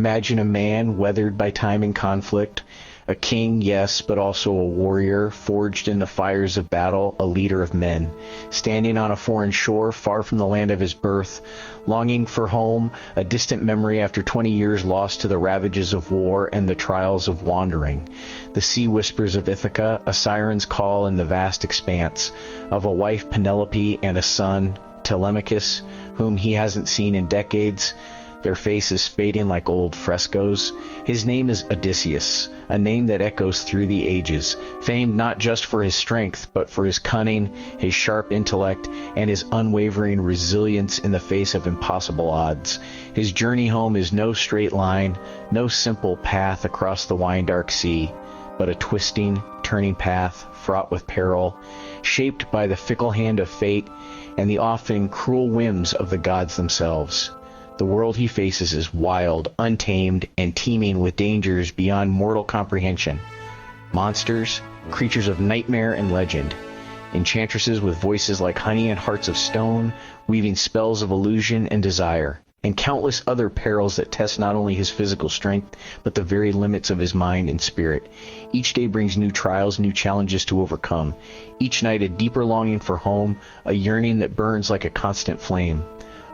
Imagine a man weathered by time and conflict, a king, yes, but also a warrior, forged in the fires of battle, a leader of men, standing on a foreign shore, far from the land of his birth, longing for home, a distant memory after 20 years lost to the ravages of war and the trials of wandering. The sea whispers of Ithaca, a siren's call in the vast expanse, of a wife Penelope and a son, Telemachus, whom he hasn't seen in decades. Their faces fading like old frescoes. His name is Odysseus, a name that echoes through the ages, famed not just for his strength, but for his cunning, his sharp intellect, and his unwavering resilience in the face of impossible odds. His journey home is no straight line, no simple path across the wine-dark sea, but a twisting, turning path fraught with peril, shaped by the fickle hand of fate and the often cruel whims of the gods themselves. The world he faces is wild, untamed, and teeming with dangers beyond mortal comprehension. Monsters, creatures of nightmare and legend, enchantresses with voices like honey and hearts of stone, weaving spells of illusion and desire, and countless other perils that test not only his physical strength, but the very limits of his mind and spirit. Each day brings new trials, new challenges to overcome. Each night a deeper longing for home, a yearning that burns like a constant flame.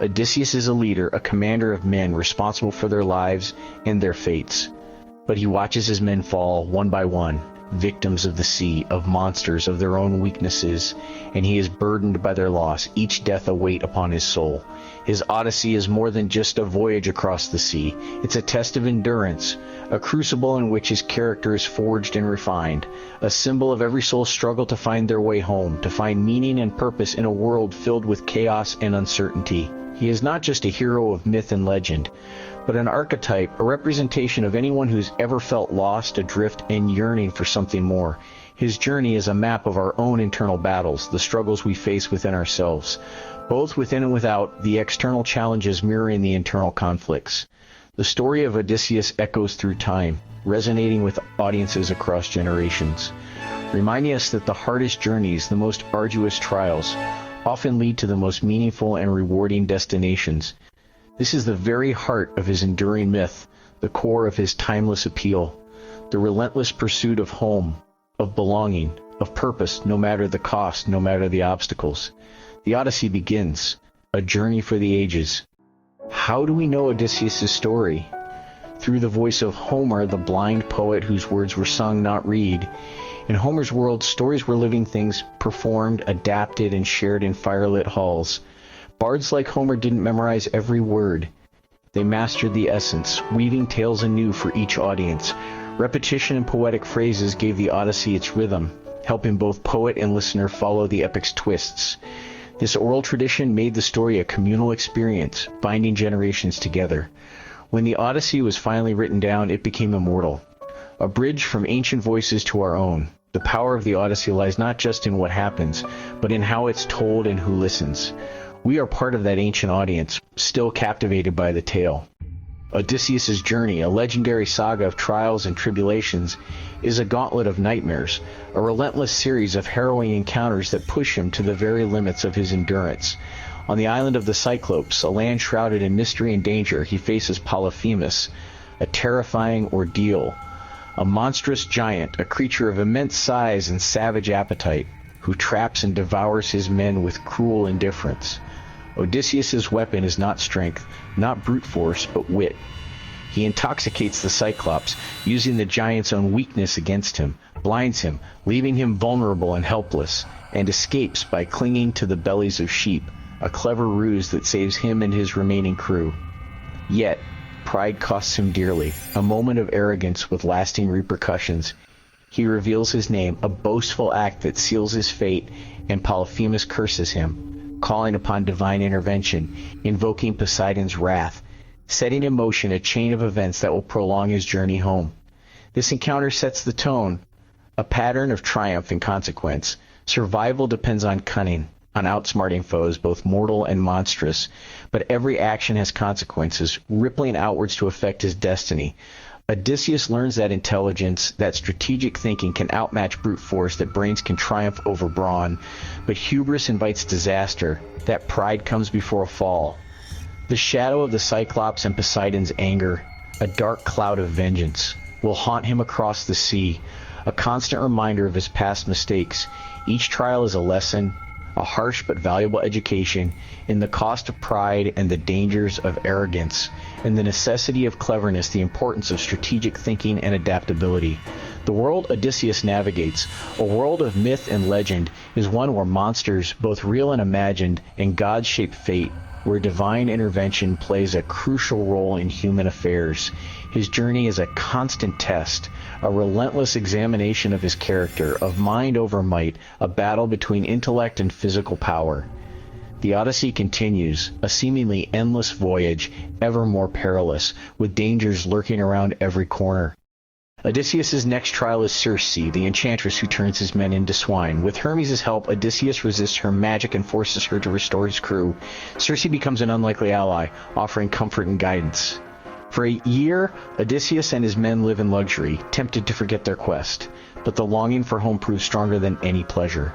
Odysseus is a leader, a commander of men responsible for their lives and their fates. But he watches his men fall one by one, victims of the sea, of monsters, of their own weaknesses, and he is burdened by their loss, each death a weight upon his soul. His Odyssey is more than just a voyage across the sea. It's a test of endurance, a crucible in which his character is forged and refined, a symbol of every soul's struggle to find their way home, to find meaning and purpose in a world filled with chaos and uncertainty. He is not just a hero of myth and legend, but an archetype, a representation of anyone who's ever felt lost, adrift, and yearning for something more. His journey is a map of our own internal battles, the struggles we face within ourselves, both within and without, the external challenges mirroring the internal conflicts. The story of Odysseus echoes through time, resonating with audiences across generations, reminding us that the hardest journeys, the most arduous trials, often lead to the most meaningful and rewarding destinations. This is the very heart of his enduring myth, the core of his timeless appeal, the relentless pursuit of home, of belonging, of purpose, no matter the cost, no matter the obstacles. The Odyssey begins, a journey for the ages. How do we know Odysseus' story? Through the voice of Homer, the blind poet whose words were sung, not read. In Homer's world, stories were living things, performed, adapted, and shared in firelit halls. Bards like Homer didn't memorize every word. They mastered the essence, weaving tales anew for each audience. Repetition and poetic phrases gave the Odyssey its rhythm, helping both poet and listener follow the epic's twists. This oral tradition made the story a communal experience, binding generations together. When the Odyssey was finally written down, it became immortal, a bridge from ancient voices to our own. The power of the Odyssey lies not just in what happens, but in how it's told and who listens. We are part of that ancient audience, still captivated by the tale. Odysseus' journey, a legendary saga of trials and tribulations, is a gauntlet of nightmares, a relentless series of harrowing encounters that push him to the very limits of his endurance. On the island of the Cyclops, a land shrouded in mystery and danger, he faces Polyphemus, a terrifying ordeal. A monstrous giant, a creature of immense size and savage appetite, who traps and devours his men with cruel indifference. Odysseus' weapon is not strength, not brute force, but wit. He intoxicates the Cyclops, using the giant's own weakness against him, blinds him, leaving him vulnerable and helpless, and escapes by clinging to the bellies of sheep, a clever ruse that saves him and his remaining crew. Yet, pride costs him dearly, a moment of arrogance with lasting repercussions. He reveals his name, a boastful act that seals his fate, and Polyphemus curses him, calling upon divine intervention, invoking Poseidon's wrath, setting in motion a chain of events that will prolong his journey home. This encounter sets the tone, a pattern of triumph and consequence. Survival depends on cunning, on outsmarting foes, both mortal and monstrous, but every action has consequences, rippling outwards to affect his destiny. Odysseus learns that intelligence, that strategic thinking can outmatch brute force, that brains can triumph over brawn, but hubris invites disaster, that pride comes before a fall. The shadow of the Cyclops and Poseidon's anger, a dark cloud of vengeance, will haunt him across the sea, a constant reminder of his past mistakes. Each trial is a lesson, a harsh but valuable education in the cost of pride and the dangers of arrogance, in the necessity of cleverness, the importance of strategic thinking and adaptability. The world Odysseus navigates, a world of myth and legend, is one where monsters, both real and imagined, and God-shaped fate, where divine intervention plays a crucial role in human affairs. His journey is a constant test, a relentless examination of his character, of mind over might, a battle between intellect and physical power. The Odyssey continues, a seemingly endless voyage, ever more perilous, with dangers lurking around every corner. Odysseus' next trial is Circe, the Enchantress who turns his men into swine. With Hermes' help, Odysseus resists her magic and forces her to restore his crew. Circe becomes an unlikely ally, offering comfort and guidance. For a year, Odysseus and his men live in luxury, tempted to forget their quest, but the longing for home proves stronger than any pleasure.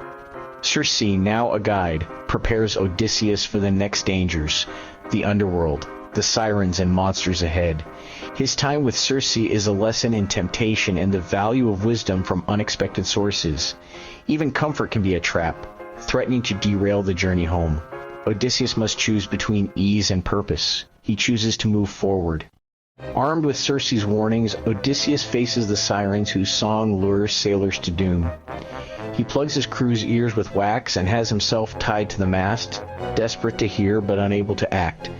Circe, now a guide, prepares Odysseus for the next dangers, the underworld, the sirens and monsters ahead. His time with Circe is a lesson in temptation and the value of wisdom from unexpected sources. Even comfort can be a trap, threatening to derail the journey home. Odysseus must choose between ease and purpose. He chooses to move forward. Armed with Circe's warnings, Odysseus faces the sirens whose song lures sailors to doom. He plugs his crew's ears with wax and has himself tied to the mast, desperate to hear but unable to act.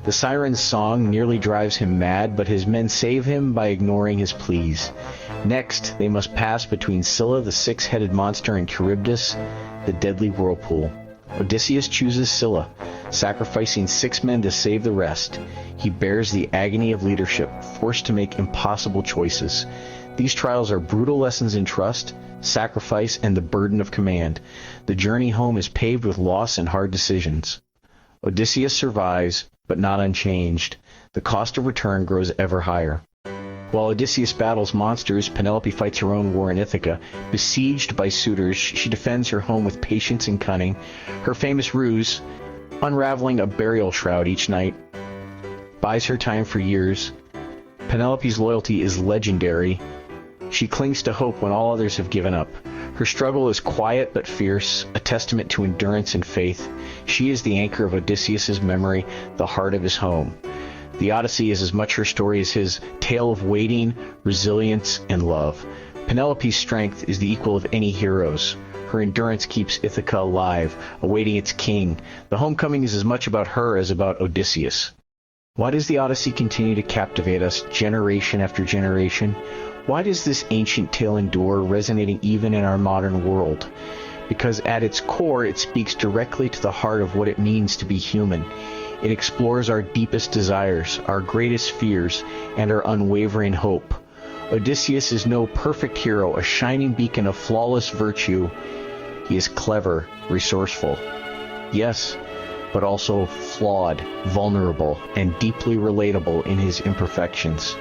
The siren's song nearly drives him mad, but his men save him by ignoring his pleas. Next, they must pass between Scylla, the six-headed monster, and Charybdis, the deadly whirlpool. Odysseus chooses Scylla, sacrificing 6 men to save the rest. He bears the agony of leadership, forced to make impossible choices. These trials are brutal lessons in trust, sacrifice, and the burden of command. The journey home is paved with loss and hard decisions. Odysseus survives, but not unchanged. The cost of return grows ever higher. While Odysseus battles monsters, Penelope fights her own war in Ithaca. Besieged by suitors, she defends her home with patience and cunning. Her famous ruse, unraveling a burial shroud each night, buys her time for years. Penelope's loyalty is legendary. She clings to hope when all others have given up. Her struggle is quiet but fierce, a testament to endurance and faith. She is the anchor of Odysseus' memory, the heart of his home. The Odyssey is as much her story as his tale of waiting, resilience, and love. Penelope's strength is the equal of any hero's. Her endurance keeps Ithaca alive, awaiting its king. The homecoming is as much about her as about Odysseus. Why does the Odyssey continue to captivate us generation after generation? Why does this ancient tale endure, resonating even in our modern world? Because at its core, it speaks directly to the heart of what it means to be human. It explores our deepest desires, our greatest fears, and our unwavering hope. Odysseus is no perfect hero, a shining beacon of flawless virtue. He is clever, resourceful. Yes, but also flawed, vulnerable, and deeply relatable in his imperfections.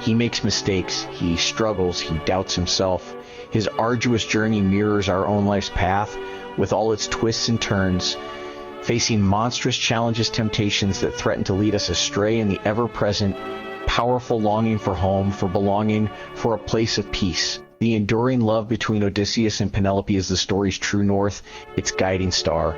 He makes mistakes, he struggles, he doubts himself. His arduous journey mirrors our own life's path, with all its twists and turns, facing monstrous challenges, temptations that threaten to lead us astray in the ever-present, powerful longing for home, for belonging, for a place of peace. The enduring love between Odysseus and Penelope is the story's true north, its guiding star.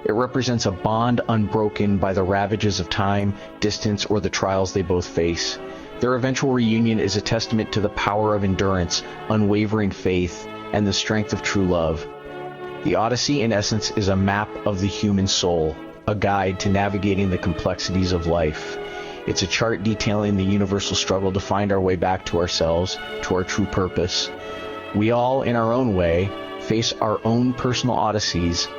It represents a bond unbroken by the ravages of time, distance, or the trials they both face. Their eventual reunion is a testament to the power of endurance, unwavering faith, and the strength of true love. The Odyssey, in essence, is a map of the human soul, a guide to navigating the complexities of life. It's a chart detailing the universal struggle to find our way back to ourselves, to our true purpose. We all, in our own way, face our own personal odysseys,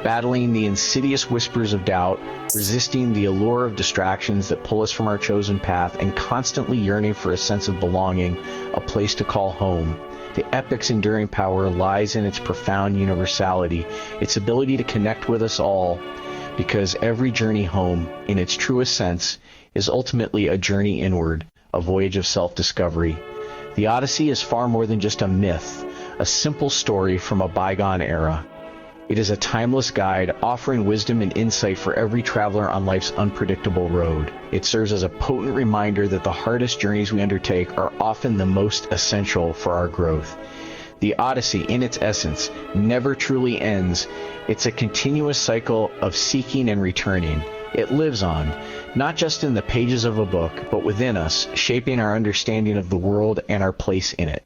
battling the insidious whispers of doubt, resisting the allure of distractions that pull us from our chosen path, and constantly yearning for a sense of belonging, a place to call home. The epic's enduring power lies in its profound universality, its ability to connect with us all, because every journey home, in its truest sense, is ultimately a journey inward, a voyage of self-discovery. The Odyssey is far more than just a myth, a simple story from a bygone era. It is a timeless guide, offering wisdom and insight for every traveler on life's unpredictable road. It serves as a potent reminder that the hardest journeys we undertake are often the most essential for our growth. The Odyssey, in its essence, never truly ends. It's a continuous cycle of seeking and returning. It lives on, not just in the pages of a book, but within us, shaping our understanding of the world and our place in it.